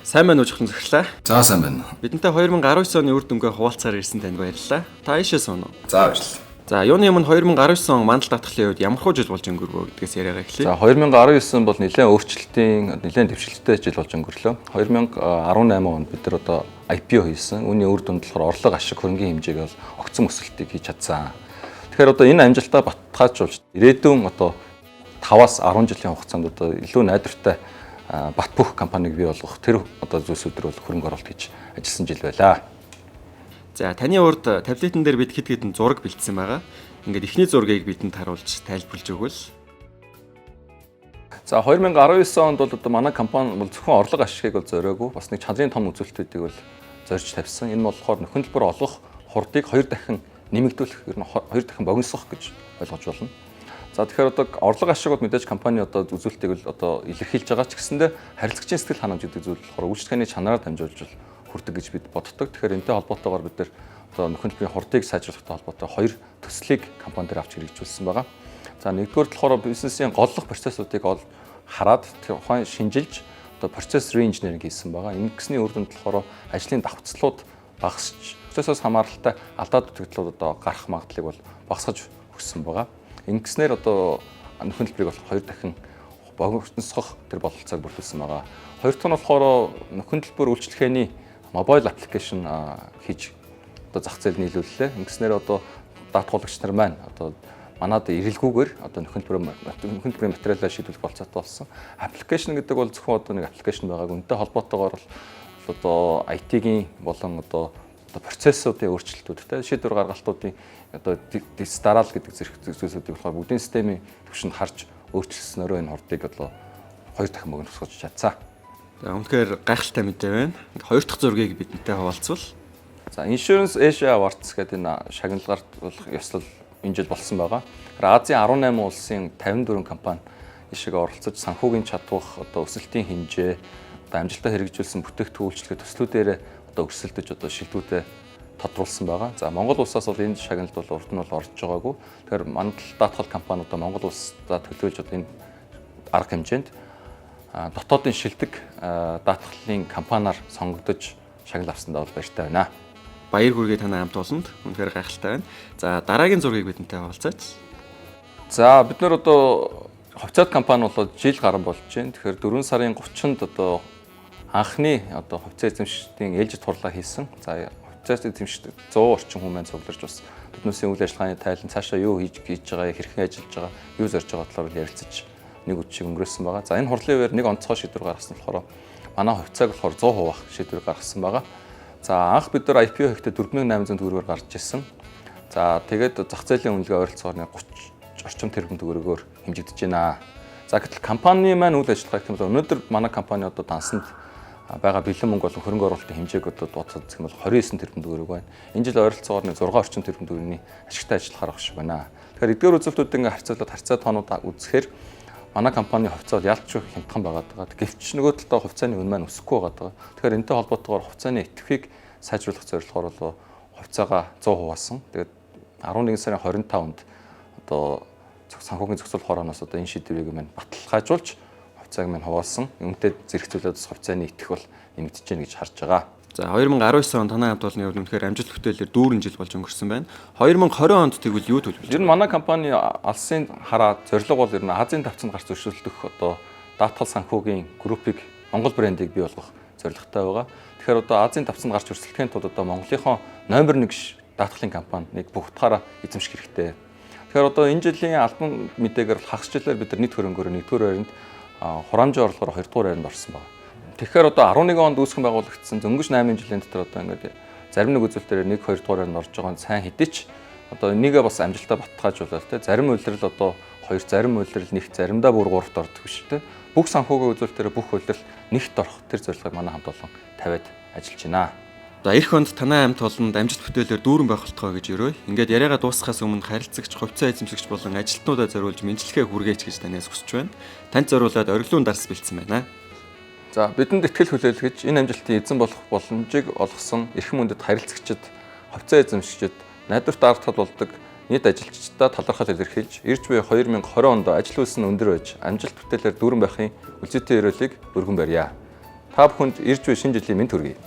Сайн байна уу зөвхөн зөвхлээ. За сайн байна. Бидэнтэй 2019 оны үр дүнгээ хуваалцаар ирсэн танд баярлалаа. Та ишээ суун уу? За баярлалаа. За юуны өмнө 2019 он мандал татхлын үед ямар хөө жил болж өнгөрвөө гэдгээс яриагаа эхлэе. За 2019 бол нэлээд өөрчлөлтийн нэлээд дэвшилттэй жил болж өнгөрлөө. 2018 онд бид нар одоо IPO хийсэн. Үүний үр дүнд болохоор орлого ашиг хөрөнгөний хэмжээг бол огцон өсөлтийг хийж чадсан. Тэгэхээр одоо энэ амжилтаа баталгаажуулж ирээдүйн одоо 5-аас 10 жилийн хугацаанд одоо илүү найдвартай бат бөх компаниг бий болгох тэр одоо зүйлсүүдээр бол хөрөнгө оруулалт хийж ажилласан жил байлаа. За таны урд таблетэн дээр бид хэд хэдэн зураг бэлдсэн байгаа. Ингээд эхний зургийг бидэнд харуулж тайлбарлаж өгвөл. За 2019 онд бол одоо манай компани бол зөвхөн орлого ашигыг бол зориогүй бас нэг чадрын том үзүүлэлтүүдийг бол зорж тавьсан. Энэ болохоор нөхөн төлбөр олгох хурдыг 2 дахин нэмэгдүүлэх, ер нь 2 дахин богиносгох гэж ойлгож байна. За тэгэхээр одоо орлого ашиг бол мэдээж компани одоо үзүүлэлтийг бол одоо илэрхийлж байгаа ч гэсэндээ харилцагчийн сэтгэл ханамж гэдэг зүйл болохоор үйлчлэгээний чанараар дамжуулж хүрдэг гэж бид боддог. Тэгэхээр энэтэй холбоотойгоор бид нар одоо нөхөн төлбөрийн хурдыг сайжруулахтай холбоотой 2 төслийг компани дээр авч хэрэгжүүлсэн байгаа. За нэгдүгээр болохоор бизнесийн голлох процессуудыг хараад тухайн шинжилж одоо процесс re-engineering хийсэн байгаа. Ингэсний үр дүнд болохоор ажлын давхцлууд багасч процессоос хамааралтай алдаа дутагдлууд одоо гарах магадлалыг бол багасгаж өгсөн байгаа. Ингэснээр одоо нөхөн төлбөрийг бол 2 дахин богиносгох тэр бололцоог бүрдүүлсэн байгаа. Хоёр дахь нь болохоор нөхөн төлбөр үйлчлэгээний мобайл аппликейшн хийж одоо зах зээлд нийлүүллээ. Ингэснээр одоо даатгуулагч нар маань одоо манад ирэлгүйгээр одоо нөхөн төлбөрийн материалаа шийдвэрлэх болцоотой болсон. Аппликейшн гэдэг бол зөвхөн одоо нэг аппликейшн байгааг үнэтэй холбоотойгоор л одоо IT-ийн болон одоо процессуудын өөрчлөлтүүдтэй шийдвэр гаргалтуудын одоо дараал гэдэг зэрэг зүйлсүүдийг болохоор бүгдийн системийн түвшинд харж өөрчилснөөрөө энэ хурдыг одоо 2 дахин богиносгож чадсан. За үнэхээр гайхалтай мэдээ байна. Хоёр дахь зургийг бидэнтэй хуваалцвал. За Insurance Asia Awards гэдэг энэ шагналгарт бол ёслол энэ жил болсон байгаа. Азийн 18 улсын 54 компани ишиг оролцож санхүүгийн чадвах одоо өсөлтийн хэмжээ одоо амжилттай хэрэгжүүлсэн бүтээгдэхүүн үйлчлэгээ төслүүдээр одоо өрсөлдөж одоо шилдвүүдэд тодруулсан байгаа. За Монгол улсаас бол энэ шагналд бол урд нь бол орж байгаагүй. Тэгэхээр мандал даатгал компаниуд Монгол улсдаа төлөөлж одоо энэ арга хэмжээнд дотоодын шилдэг даатгалын компаниар сонгогдож шагнал авсандаа бол баяртай байна. Баяр хүргэе танай хамт олонд. Үнэхээр гайхалтай байна. За дараагийн зургийг бидэнтэй хуваалцаач. За бид нар одоо хувьцаат компани болоод жил гарсан болж байна. Тэгэхээр 4 сарын 30-нд одоо анхны одоо хувьцаа эзэмшигчдийн ээлжид хурлаа хийсэн. За хувьцаа эзэмшигчд 100 орчим хүмүүс цугларч бас биднүүсийн үйл ажиллагааны тайлан цаашаа юу хийж байгаа, хэрхэн ажиллаж байгаа, юу зорж байгаа талаар ярилцаж нэг үдшиг өнгөрөөсөн байгаа. За энэ хурлын үеэр нэг онцгой шийдвэр гаргасан болохоор манай хувьцааг болохоор 100% авах шийдвэр гаргасан байгаа. За анх бид нар IPO хийхдээ 4800 төгрөгөөр гарч ирсэн. За тэгээд зах зээлийн үнэлгээ ойролцоогоор 30 орчим тэрбум төгрөгөөр хэмжигдэж байна. За гэтэл компани маань үйл ажиллагаа гэх юм бол өнөөдөр манай компани одоо дансанд байгаа бэлэн мөнгө болон хөрөнгө оруулалтын хэмжээг одоо дуусах гэх юм бол 29 тэрбум төгрөг байна. Энэ жил ойролцоогоор 6 орчим тэрбум төгрөгийн ашигтай ажил харах шиг байна. Тэгэхээр эдгээр үзүүлэлтүүд ингээ харьцуулаад харьцаа тоонууд үзэхээр манай компани хувьцаа ялч хямдхан байгаа. Гэвч нөгөө талдаа хувьцааны үн маань өсөхгүй байгаа. Тэгэхээр энэтэй холбоотойгоор хувьцааны идэвхийг сайжруулах зорилгоор бол хувьцаагаа 100% хуваасан. Тэгээд 11 сарын 25-нд одоо санхүүгийн зохицол хорооноос одоо энэ шийдвэрийг маань баталгаажуулж хувьцааг маань хуваалсан. Үүнтэй зэрэгцүүлээд бас хувьцааны идэвх бол нэмэгдэж байна гэж харж байгаа. За 2019 он танай хамт олонны хувьд үнэхээр амжилт бүтээлээр дүүрэн жил болж өнгөрсөн байна. 2020 онд тэгвэл юу төлөвлөж байна? Ер нь манай компани алсын хараа зорилго бол ер нь Азийн давцанд гарч өршөлдөх одоо даатгал санхүүгийн группийг Монгол брендийг бий болгох зорилготой байгаа. Тэгэхээр одоо Азийн давцанд гарч өрсөлдөхийн тулд одоо Монголынхон номер 1 даатгалын компаниг бүх утгаараа эзэмших хэрэгтэй. Тэгэхээр одоо энэ жилийн албан мэдээгээр хагас жилээр бид нар нийт хөрөнгөөр 1-р байранд хураамжийн орлогоор 2-р байранд орсон байна. Тэгэхээр одоо 11 онд үүсгэн байгуулагдсан дөнгөж 8 жилийн дотор одоо ингээд зарим нэг үзүүлэлтээр 1-2 дугаар байранд орж байгаа нь сайн хэдий ч одоо энийгээ бас амжилттай баталгаажуулаад те зарим үйлрэл одоо 2, зарим үйлрэл 1, заримдаа бүр 3-т ордог биш те. Бүх санхүүгийн үзүүлэлтээр бүх үйлрэл нэгт орох тэр зорилгыг манай хамт олон тавиад ажиллаж байна. За эх хонд танай хамт олонд амжилт бүтээлээр дүүрэн байх болтгоо гэж өрөө. Ингээд яриагаа дуусгахаас өмнө харилцагч, хувьцаа эзэмшигч болон ажилтнуудаа зориулж мэдлэгээ хүргээч гэж танаас хүсэж байна. Танд зориулаад ориглон дарс бэлдсэн байна. За бидэнд итгэл хүлээлгэж энэ амжилтын эзэн болох боломжийг олгосон эрхэм мөндөд харилцагчид, хувьцаа эзэмшигчид, найдварт арга тал болдог нийт ажилчдаа талархал илэрхийлж, ирж буй 2020 онд ажил үйлс нь өндөр байж, амжилт бүтээлээр дүүрэн байхын үлзийтэй өрөөлийг өргөн барья. Та бүхэнд ирж буй шинэ жилийн мэнд хүргэе.